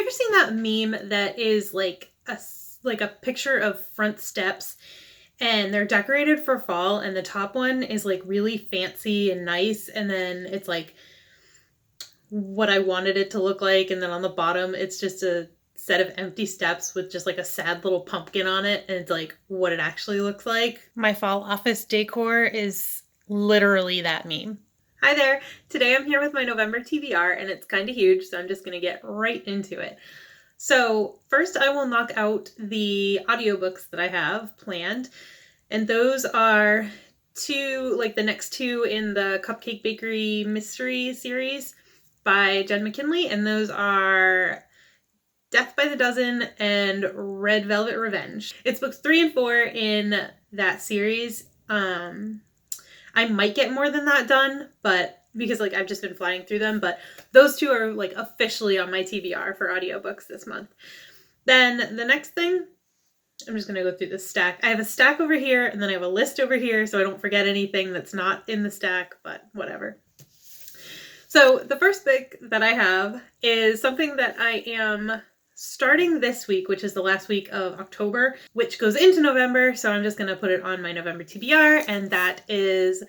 ever seen that meme that is like a picture of front steps and they're decorated for fall and the top one is like really fancy and nice and then it's like what I wanted it to look like, and then on the bottom it's just a set of empty steps with just like a sad little pumpkin on it, and it's like what it actually looks like. My fall office decor is literally that meme. Hi there! Today I'm here with my November TBR and it's kind of huge, so I'm just going to get right into it. So first I will knock out the audiobooks that I have planned, and those are the next two in the Cupcake Bakery Mystery series by Jen McKinley, and those are Death by the Dozen and Red Velvet Revenge. It's books 3 and 4 in that series. I might get more than that done, but because like I've just been flying through them, but those two are like officially on my TBR for audiobooks this month. Then the next thing, I'm just going to go through this stack. I have a stack over here and then I have a list over here so I don't forget anything that's not in the stack, but whatever. So the first book that I have is something that I am starting this week, which is the last week of October, which goes into November. So I'm just going to put it on my November TBR, and that is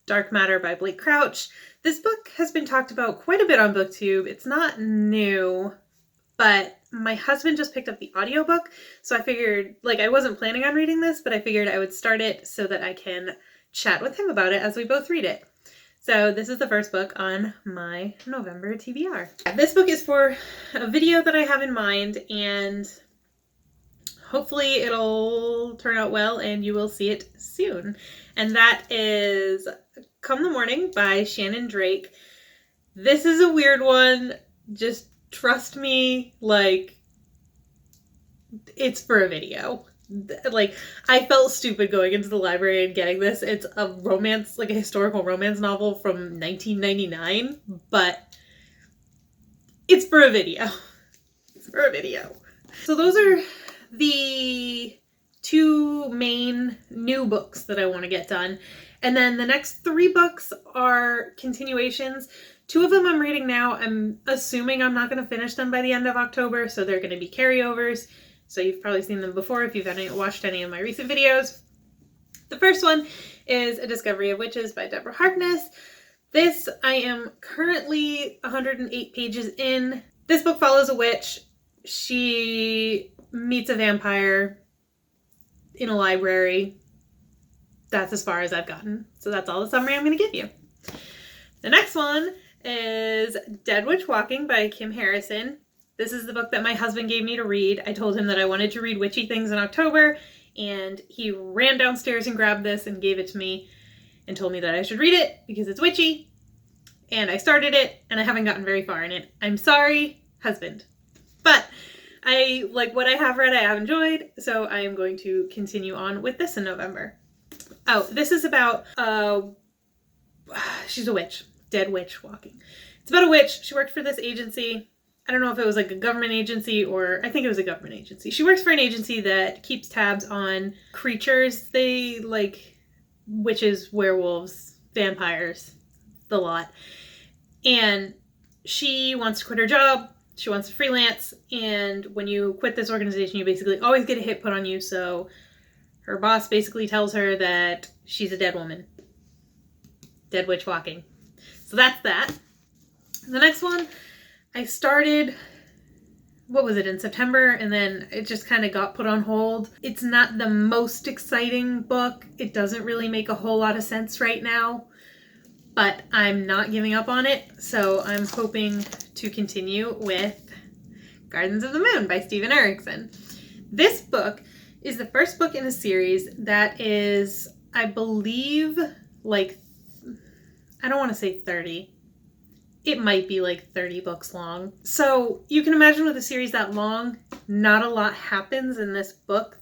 Dark Matter by Blake Crouch. This book has been talked about quite a bit on BookTube. It's not new, but my husband just picked up the audiobook. So I figured, like, I wasn't planning on reading this, but I figured I would start it so that I can chat with him about it as we both read it. So this is the first book on my November TBR. This book is for a video that I have in mind, and hopefully it'll turn out well and you will see it soon. And that is Come the Morning by Shannon Drake. This is a weird one. Just trust me, like, it's for a video. Like, I felt stupid going into the library and getting this. It's a romance, like a historical romance novel from 1999, but it's for a video. It's for a video. So those are the two main new books that I want to get done. And then the next 3 books are continuations. 2 of them I'm reading now. I'm assuming I'm not going to finish them by the end of October, so they're going to be carryovers. So you've probably seen them before if you've watched any of my recent videos. The first one is A Discovery of Witches by Deborah Harkness. This, I am currently 108 pages in. This book follows a witch. She meets a vampire in a library. That's as far as I've gotten. So that's all the summary I'm going to give you. The next one is Dead Witch Walking by Kim Harrison. This is the book that my husband gave me to read. I told him that I wanted to read witchy things in October, and he ran downstairs and grabbed this and gave it to me and told me that I should read it because it's witchy. And I started it, and I haven't gotten very far in it. I'm sorry, husband. But I like what I have read, I have enjoyed, so I am going to continue on with this in November. Oh, this is about, she's a witch. Dead Witch Walking. It's about a witch. She worked for this agency. I don't know if it was like a government agency or I think it was a government agency. She works for an agency that keeps tabs on creatures. They like witches, werewolves, vampires, the lot. And she wants to quit her job. She wants to freelance. And when you quit this organization, you basically always get a hit put on you. So her boss basically tells her that she's a dead woman. Dead Witch Walking. So that's that. The next one, I started, what was it, in September, and then it just kind of got put on hold. It's not the most exciting book. It doesn't really make a whole lot of sense right now, but I'm not giving up on it, so I'm hoping to continue with Gardens of the Moon by Steven Erikson. This book is the first book in a series that is, I believe, like, I don't want to say 30. It might be like 30 books long. So you can imagine with a series that long, not a lot happens in this book.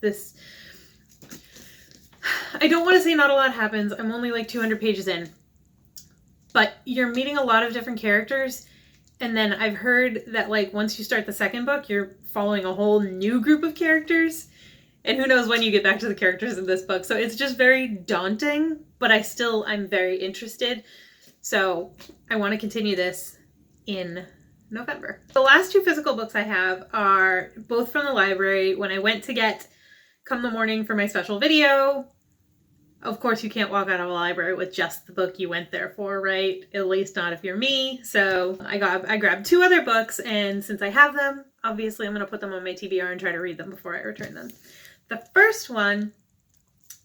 I don't want to say not a lot happens. I'm only like 200 pages in. But you're meeting a lot of different characters. And then I've heard that like once you start the second book, you're following a whole new group of characters. And who knows when you get back to the characters in this book. So it's just very daunting, but I'm very interested. So I want to continue this in November. The last 2 physical books I have are both from the library. When I went to get Come the Morning for my special video, of course you can't walk out of a library with just the book you went there for, right? At least not if you're me. So I grabbed 2 other books, and since I have them, obviously I'm going to put them on my TBR and try to read them before I return them. The first one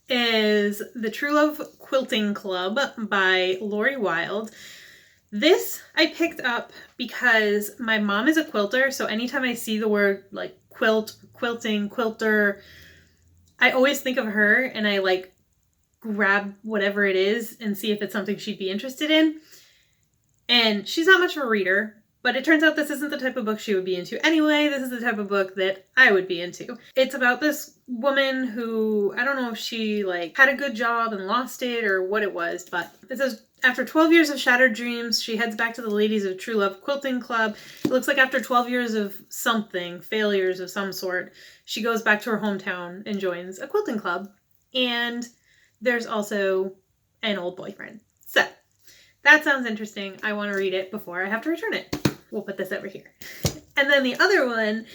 is The True Love Quilting Club by Lori Wilde. This I picked up because my mom is a quilter, so anytime I see the word like quilt, quilting, quilter, I always think of her, and I like grab whatever it is and see if it's something she'd be interested in. And she's not much of a reader, but it turns out this isn't the type of book she would be into anyway. This is the type of book that I would be into. It's about this woman who, I don't know if she like had a good job and lost it or what it was, but it says after 12 years of shattered dreams, she heads back to the ladies of True Love Quilting Club. It looks like after 12 years of something, failures of some sort, she goes back to her hometown and joins a quilting club. And there's also an old boyfriend. So that sounds interesting. I want to read it before I have to return it. We'll put this over here. And then the other one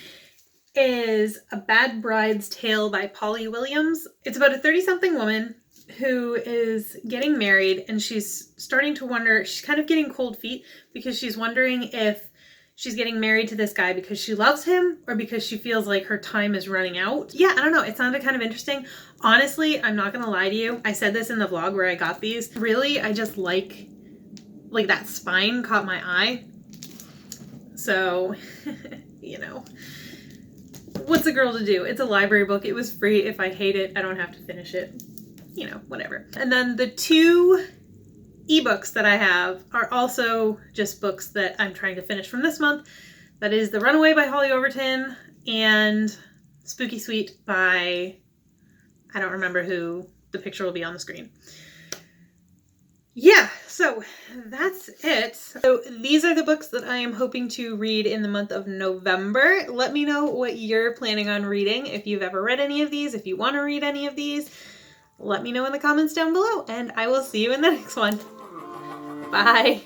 is A Bad Bride's Tale by Polly Williams. It's about a 30-something woman who is getting married, and she's starting to wonder, she's kind of getting cold feet because she's wondering if she's getting married to this guy because she loves him or because she feels like her time is running out. Yeah, I don't know. It sounded kind of interesting. Honestly, I'm not going to lie to you. I said this in the vlog where I got these. Really, I just like that spine caught my eye. So, you know, what's a girl to do? It's a library book. It was free. If I hate it, I don't have to finish it. You know, whatever. And then the 2 ebooks that I have are also just books that I'm trying to finish from this month. That is The Runaway by Holly Overton and Spooky Sweet by, I don't remember who, the picture will be on the screen. Yeah, so that's it. So these are the books that I am hoping to read in the month of November. Let me know what you're planning on reading. If you've ever read any of these, if you want to read any of these, let me know in the comments down below, and I will see you in the next one. Bye.